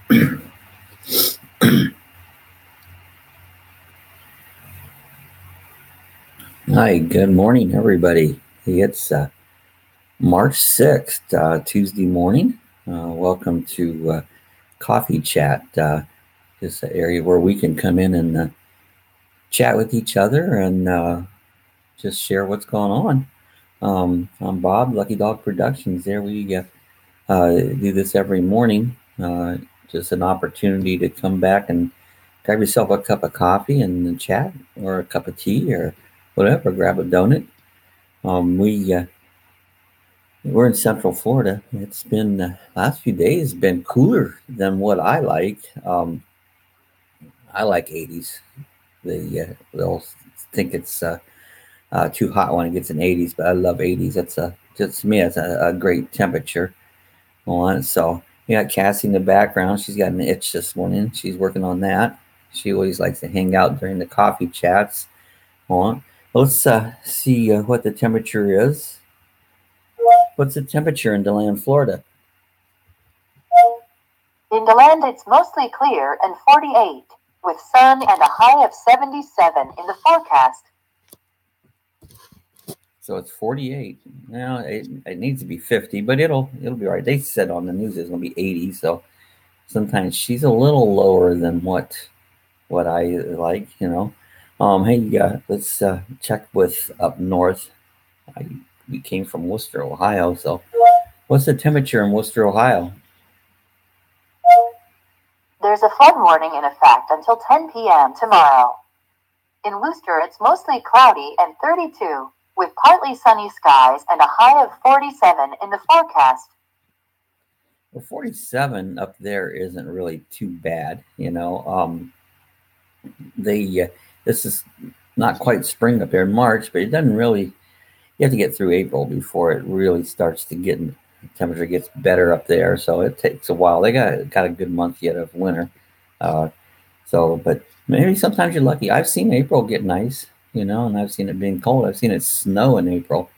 Hi, good morning, everybody. It's March 6th, Tuesday morning. Welcome to Coffee Chat, this area where we can come in and chat with each other and just share what's going on. I'm Bob, Lucky Dog Productions. There we do this every morning. Just an opportunity to come back and grab yourself a cup of coffee and chat, or a cup of tea, or whatever. Grab a donut. We're in Central Florida. It's been last few days been cooler than what I like. I like 80s. They'll think it's too hot when it gets in 80s, but I love 80s. That's just to me, it's a great temperature. So you got Cassie in the background. She's got an itch this morning. She's working on that. She always likes to hang out during the coffee chats. Let's see what the temperature is. What's the temperature in DeLand, Florida? In DeLand, it's mostly clear and 48, with sun and a high of 77 in the forecast. So it's 48. Now it needs to be 50, but it'll be all right. They said on the news it's going to be 80, so sometimes she's a little lower than what I like, Hey, let's check with up north. We came from Worcester, Ohio, so what's the temperature in Worcester, Ohio? There's a flood warning in effect until 10 p.m. tomorrow. In Worcester, it's mostly cloudy and 32, with partly sunny skies and a high of 47 in the forecast. Well, 47 up there isn't really too bad, This is not quite spring up there in March, but it doesn't really. You have to get through April before it really starts to get. Temperature gets better up there, so it takes a while. They got a good month yet of winter, but maybe sometimes you're lucky. I've seen April get nice, and I've seen it being cold. I've seen it snow in April,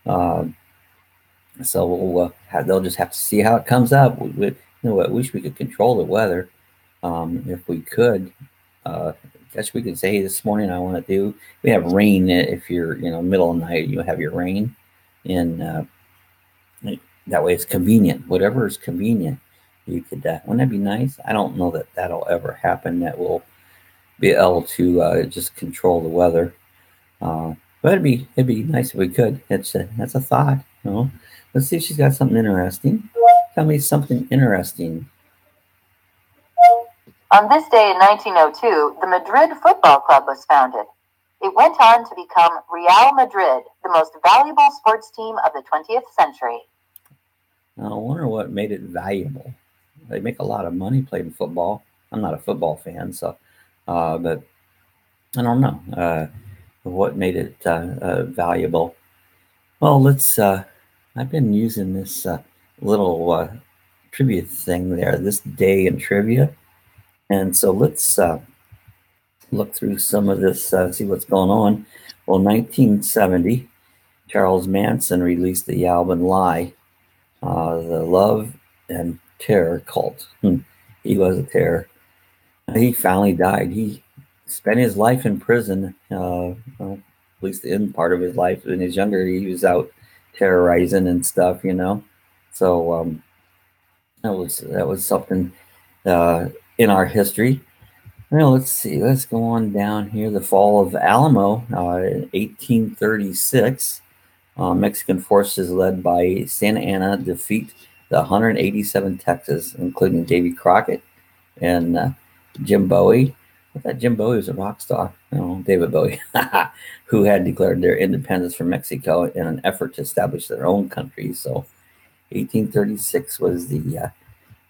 so they'll just have to see how it comes up. I wish we could control the weather, if we could. I guess we could say this morning I want to do. We have rain if you're middle of the night. You have your rain, and that way it's convenient. Whatever is convenient, you could. Wouldn't that be nice? I don't know that that'll ever happen. That we'll be able to just control the weather. But it'd be nice if we could. That's a thought. Let's see if she's got something interesting. Tell me something interesting. On this day in 1902, the Madrid Football Club was founded. It went on to become Real Madrid, the most valuable sports team of the 20th century. I wonder what made it valuable. They make a lot of money playing football. I'm not a football fan, so, but I don't know what made it valuable. Well, let's. I've been using this little trivia thing there, this day in trivia, and so let's look through some of this, see what's going on. Well, 1970, Charles Manson released the album Lie. The Love and Terror Cult. He was a terror. He finally died. He spent his life in prison, at least the end part of his life. In his younger, he was out terrorizing and stuff, So that was something in our history. Well, let's see. Let's go on down here. The fall of Alamo, in 1836. Mexican forces led by Santa Anna defeat the 187 Texas, including Davy Crockett and Jim Bowie. I thought Jim Bowie was a rock star. David Bowie, who had declared their independence from Mexico in an effort to establish their own country. So 1836 was the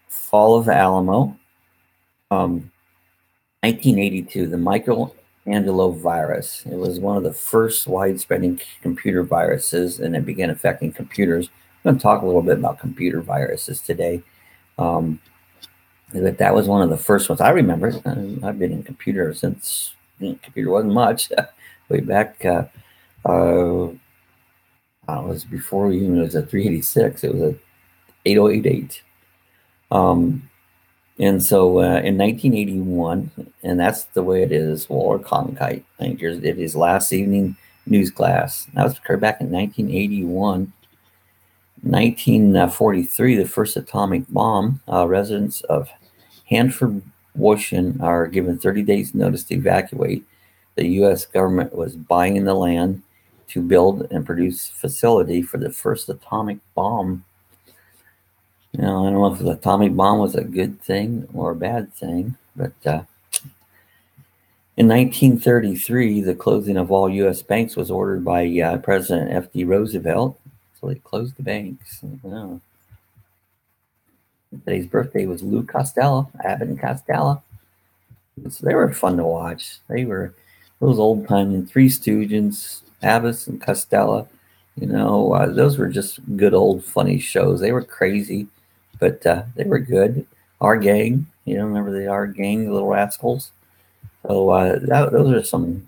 fall of Alamo. 1982, the Michelangelo virus. It was one of the first widespread computer viruses, and it began affecting computers. I'm going to talk a little bit about computer viruses today. But that was one of the first ones I remember. I've been in computer since computer wasn't much. Way back, it was before even it was a 386. It was a 8088. And so in 1981, and that's the way it is, Walter Cronkite, I think, did his last evening news class. That was occurred back in 1981. 1943, the first atomic bomb. Residents of Hanford, Washington are given 30 days notice to evacuate. The U.S. government was buying the land to build and produce facility for the first atomic bomb. I don't know if the atomic bomb was a good thing or a bad thing, but in 1933, the closing of all U.S. banks was ordered by President F.D. Roosevelt. So they closed the banks. Wow. Today's birthday was Lou Costello, Abbott and Costello. So they were fun to watch. They were those old time Three Stooges, Abbott and Costello. Those were just good old funny shows. They were crazy, but they were good. Our Gang, remember the Our Gang, the Little Rascals? So those are some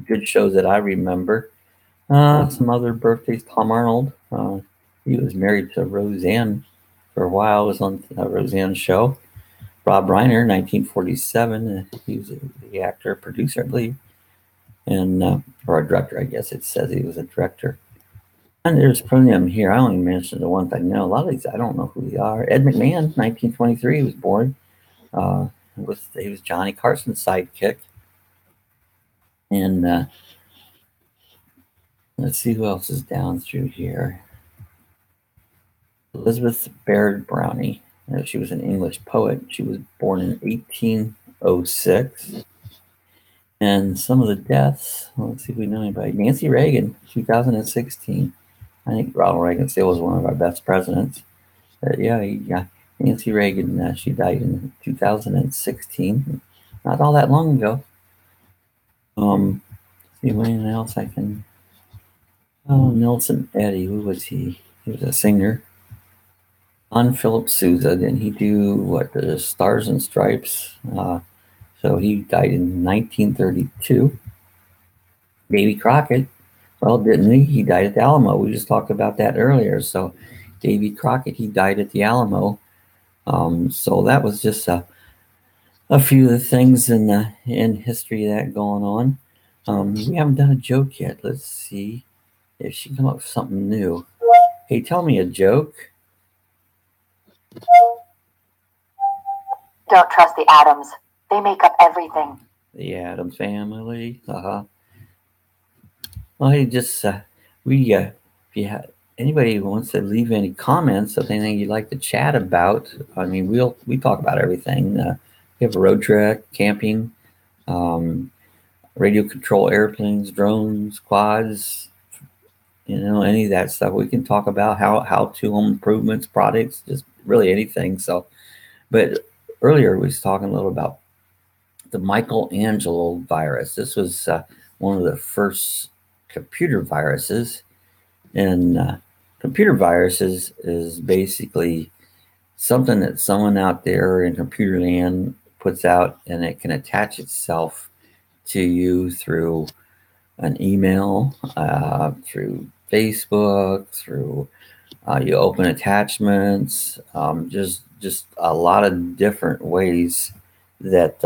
good shows that I remember. Some other birthdays. Tom Arnold. He was married to Roseanne for a while. Was on Roseanne's show. Rob Reiner, 1947. He was the actor, producer, I believe, and or a director. I guess it says he was a director. And there's plenty of them here. I only mentioned the ones I know. A lot of these I don't know who they are. Ed McMahon, 1923, was born. He was Johnny Carson's sidekick. And let's see who else is down through here. Elizabeth Baird Brownie. She was an English poet. She was born in 1806. And some of the deaths, let's see if we know anybody. Nancy Reagan, 2016. I think Ronald Reagan still was one of our best presidents. Nancy Reagan, she died in 2016. Not all that long ago. See if anything else I can. Oh, Nelson Eddy, who was he? He was a singer. On Philip Sousa, didn't he do the Stars and Stripes? So he died in 1932. Davy Crockett, well, didn't he? He died at the Alamo. We just talked about that earlier. So Davy Crockett, he died at the Alamo. So that was just a few of the things in history that going on. We haven't done a joke yet. Let's see if she can come up with something new. Hey, tell me a joke. Don't trust the Addams. They make up everything. The Addams Family. Well, hey, just if anybody who wants to leave any comments of anything you'd like to chat about, I mean, we talk about everything. We have a road trip, camping, radio control airplanes, drones, quads, any of that stuff. We can talk about how to home improvements, products, just really anything. So, but earlier we was talking a little about the Michelangelo virus. This was one of the first computer viruses, and computer viruses is basically something that someone out there in computer land puts out, and it can attach itself to you through an email, through Facebook, through you open attachments, just a lot of different ways that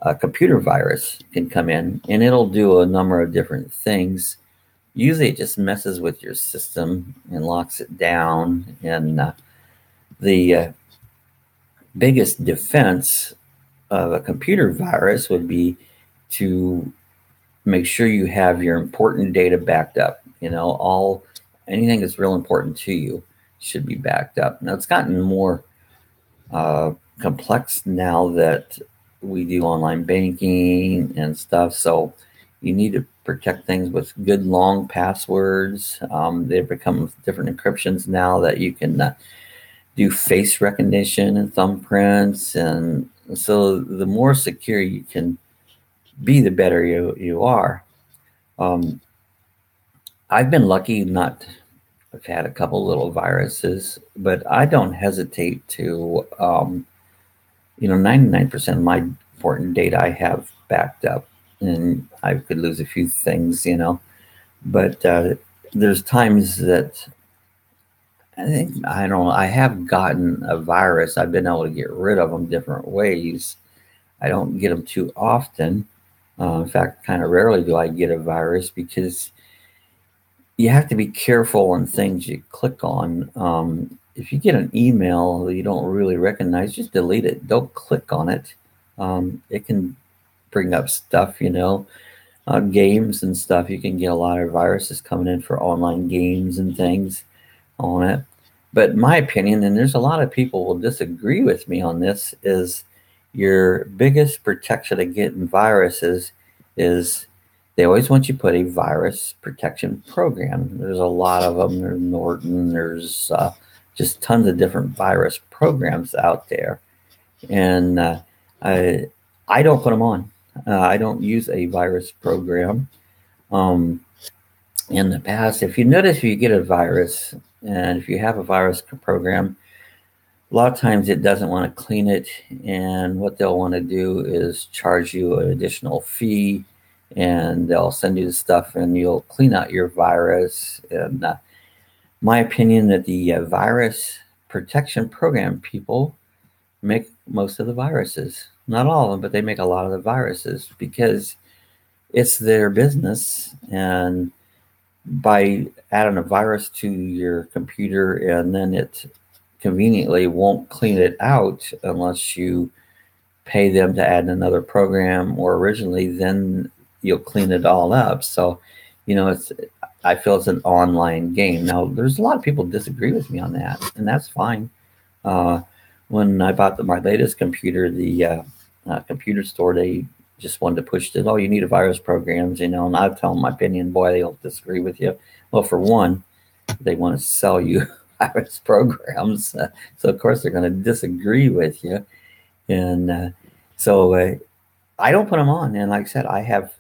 a computer virus can come in, and it'll do a number of different things. Usually it just messes with your system and locks it down. And the biggest defense of a computer virus would be to make sure you have your important data backed up. Anything that's real important to you should be backed up. Now, it's gotten more complex now that we do online banking and stuff. So you need to protect things with good long passwords. They've become different encryptions now that you can do face recognition and thumbprints. And so the more secure you can be, the better you are. I've been lucky I've had a couple little viruses, but I don't hesitate to, 99% of my important data I have backed up, and I could lose a few things, but there's times that I think I don't know. I have gotten a virus. I've been able to get rid of them different ways. I don't get them too often. In fact, kind of rarely do I get a virus because you have to be careful on things you click on. If you get an email that you don't really recognize, just delete it. Don't click on it. It can bring up stuff, games and stuff. You can get a lot of viruses coming in for online games and things on it. But my opinion, and there's a lot of people will disagree with me on this, is your biggest protection against viruses is they always want you to put a virus protection program. There's a lot of them. There's Norton. There's just tons of different virus programs out there, and I I don't put them on. I don't use a virus program. Um, in the past, if you notice, if you get a virus, and if you have a virus program, a lot of times it doesn't want to clean it, and what they'll want to do is charge you an additional fee, and they'll send you the stuff, and you'll clean out your virus. And my opinion that the virus protection program people make most of the viruses, not all of them, but they make a lot of the viruses because it's their business, and by adding a virus to your computer and then it conveniently won't clean it out unless you pay them to add another program, or originally then you'll clean it all up. So it's I feel it's an online game. Now there's a lot of people disagree with me on that, and that's fine. uh, when I bought my latest computer, the computer store, they just wanted to push it. Oh, you need a virus programs, and I tell them my opinion. Boy, they'll disagree with you. Well, for one, they want to sell you virus programs, so of course they're going to disagree with you. And so I don't put them on. And like I said, I have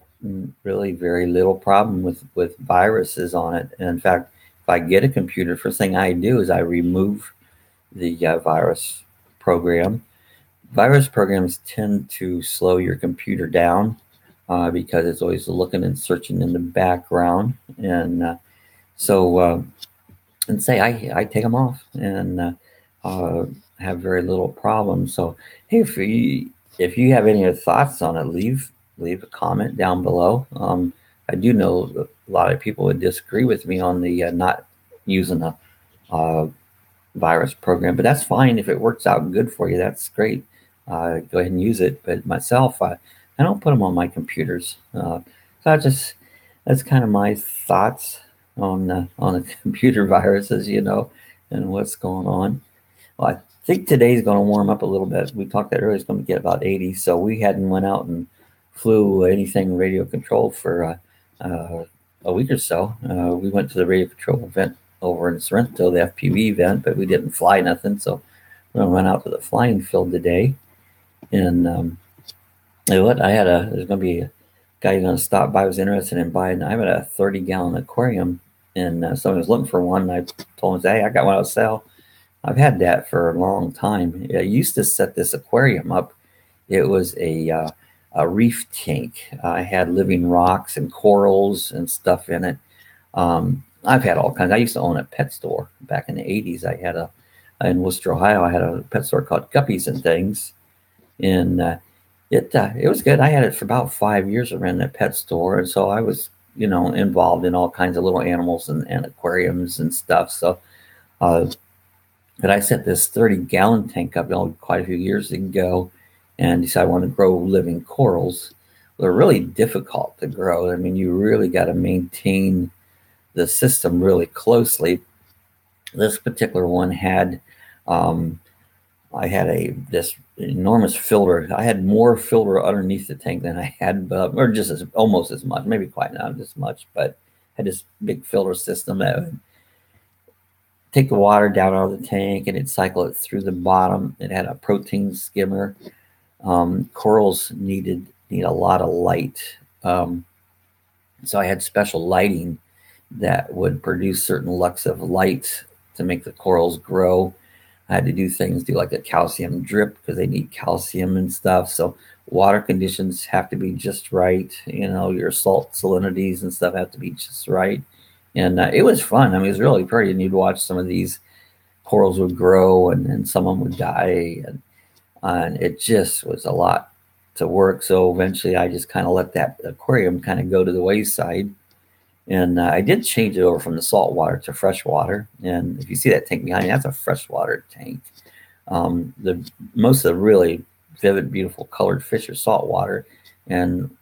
really very little problem with viruses on it. And in fact, if I get a computer, first thing I do is I remove the virus program. Virus programs tend to slow your computer down because it's always looking and searching in the background, and and say I take them off and have very little problem. So hey, if you have any other thoughts on it, leave a comment down below. I do know a lot of people would disagree with me on the not using a uh, virus program, but that's fine if it works out good for you. That's great. Go ahead and use it. But myself, I don't put them on my computers. So that's kind of my thoughts on the computer viruses, and what's going on. Well, I think today's going to warm up a little bit. We talked that earlier; it's going to get about 80. So we hadn't went out and flew anything radio controlled for a week or so. We went to the radio control event over in Sorrento, the FPV event, but we didn't fly nothing. So we're going to run out to the flying field today. And you know what? There's going to be a guy going to stop by, was interested in buying. I have a 30-gallon aquarium, and someone was looking for one. And I told him, hey, I got one to sell. I've had that for a long time. I used to set this aquarium up. It was a reef tank. I had living rocks and corals and stuff in it. I've had all kinds. I used to own a pet store back in the 80s. I had in Worcester, Ohio, I had a pet store called Guppies and Things. And it was good. I had it for about 5 years around that pet store. And so I was, involved in all kinds of little animals and aquariums and stuff. So, but I set this 30-gallon tank up quite a few years ago and decided I want to grow living corals. They're really difficult to grow. I mean, you really got to maintain the system really closely. This particular one had, I had this enormous filter. I had more filter underneath the tank than I had, or just almost as much, maybe quite not as much, but had this big filter system that would take the water down out of the tank and it'd cycle it through the bottom. It had a protein skimmer. Corals need a lot of light. So I had special lighting that would produce certain lux of light to make the corals grow. I had to do like a calcium drip because they need calcium and stuff. So water conditions have to be just right. Your salt salinities and stuff have to be just right. And it was fun. I mean, it was really pretty. And you'd watch some of these corals would grow and some of them would die, and it just was a lot to work. So eventually I just kind of let that aquarium kind of go to the wayside. And I did change it over from the salt water to fresh water. And if you see that tank behind me, that's a freshwater tank. The most of the really vivid, beautiful colored fish are saltwater. And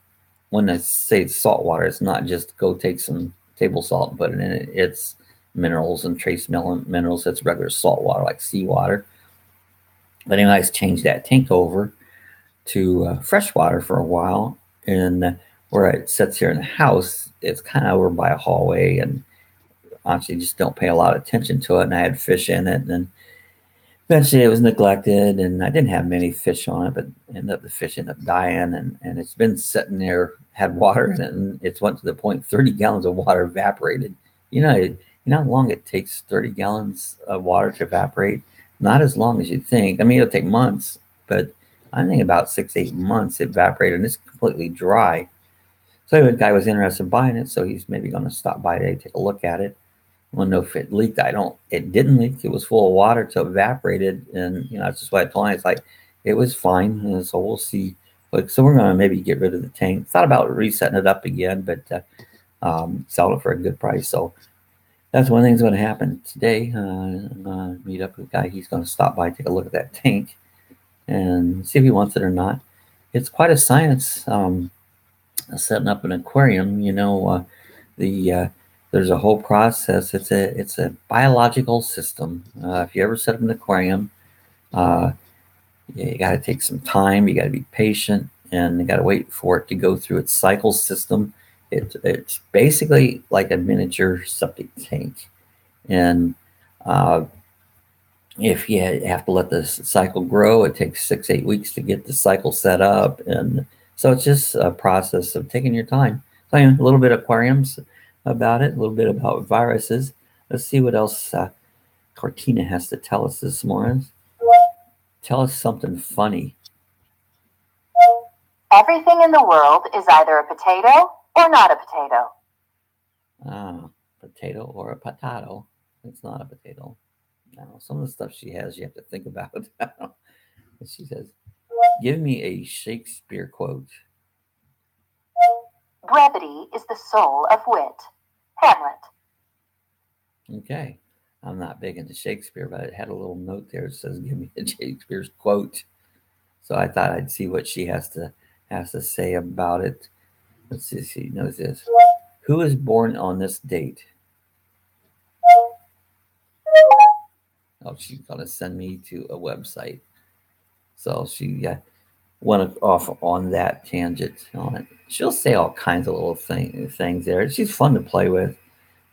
when I say saltwater, it's not just go take some table salt and put it in it. It's minerals and trace minerals. It's regular salt water, like seawater. But anyway, I changed that tank over to freshwater for a while. And where it sits here in the house, it's kind of over by a hallway, and honestly just don't pay a lot of attention to it. And I had fish in it, and then eventually it was neglected, and I didn't have many fish on it, but the fish ended up dying, and it's been sitting there, had water in it, and it's went to the point 30 gallons of water evaporated. You know how long it takes 30 gallons of water to evaporate? Not as long as you think. I mean, it'll take months, but I think about 6, 8 months it evaporated, and it's completely dry. So anyway, the guy was interested in buying it, so he's maybe going to stop by today, take a look at it. I want to know if it leaked. It didn't leak. It was full of water, so it evaporated, and that's just what I told him. It's like it was fine, and so we'll see. But so we're going to maybe get rid of the tank. Thought about resetting it up again, but sell it for a good price. So that's one thing that's going to happen today. I'm going to meet up with a guy. He's going to stop by, take a look at that tank, and see if he wants it or not. It's quite a science. Setting up an aquarium, there's a whole process. It's a biological system. If you ever set up an aquarium, you got to take some time. You got to be patient, and you got to wait for it to go through its cycle system. It's basically like a miniature septic tank, and if you have to let the cycle grow, it takes 6, 8 weeks to get the cycle set up, and so it's just a process of taking your time. So a little bit of aquariums about it, a little bit about viruses. Let's see what else Cortina has to tell us this morning. Tell us something funny. Everything in the world is either a potato or not a potato. Potato or a potato. It's not a potato. No, some of the stuff she has, you have to think about. She says, give me a Shakespeare quote. Brevity is the soul of wit. Hamlet. Okay. I'm not big into Shakespeare, but it had a little note there that says, give me a Shakespeare's quote. So I thought I'd see what she has to say about it. Let's see if she knows this. Who is born on this date? Oh, she's going to send me to a website. So she went off on that tangent on it. She'll say all kinds of little things there. She's fun to play with.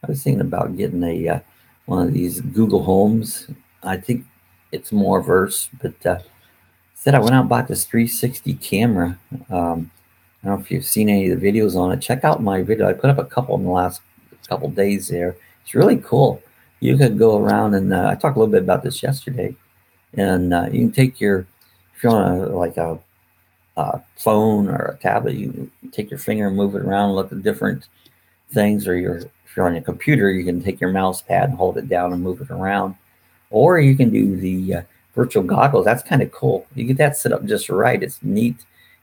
I was thinking about getting a one of these Google Homes. I think it's more verse, but said I went out and bought this 360 camera. I don't know if you've seen any of the videos on it. Check out my video. I put up a couple in the last couple days there. It's really cool. You could go around and I talked a little bit about this yesterday. And you can take if you're on a phone or a tablet, you take your finger and move it around, look at different things. Or if you're on a computer, you can take your mouse pad and hold it down and move it around. Or you can do the virtual goggles. That's kind of cool. You get that set up just right. It's neat.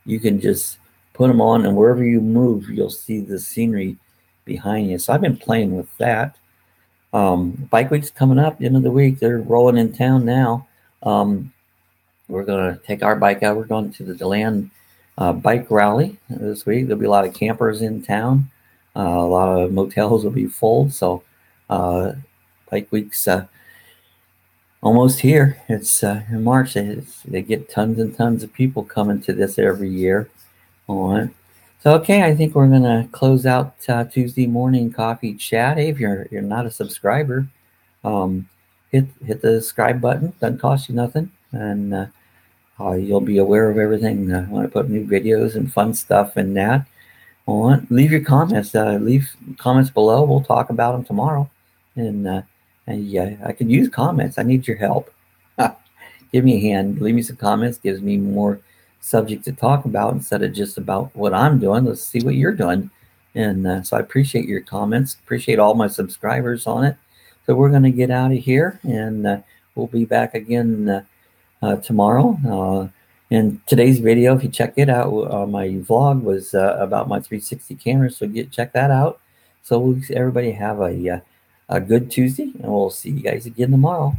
You can just put them on, and wherever you move, you'll see the scenery behind you. So I've been playing with that. Bike week's coming up, end of the week. They're rolling in town now. We're going to take our bike out. We're going to the DeLand bike rally this week. There'll be a lot of campers in town. A lot of motels will be full. So bike week's almost here. It's in March. They get tons and tons of people coming to this every year. All right. So, okay, I think we're going to close out Tuesday morning coffee chat. Hey, if you're not a subscriber, hit the subscribe button. Doesn't cost you nothing. And you'll be aware of everything when I put new videos and fun stuff in that. Leave your comments. Leave comments below. We'll talk about them tomorrow. And yeah, I could use comments. I need your help. Give me a hand. Leave me some comments. Gives me more subject to talk about instead of just about what I'm doing. Let's see what you're doing. And so I appreciate your comments. Appreciate all my subscribers on it. So we're going to get out of here, and we'll be back again tomorrow. And today's video, if you check it out, my vlog was about my 360 camera, so check that out. So everybody have a good Tuesday, and we'll see you guys again tomorrow.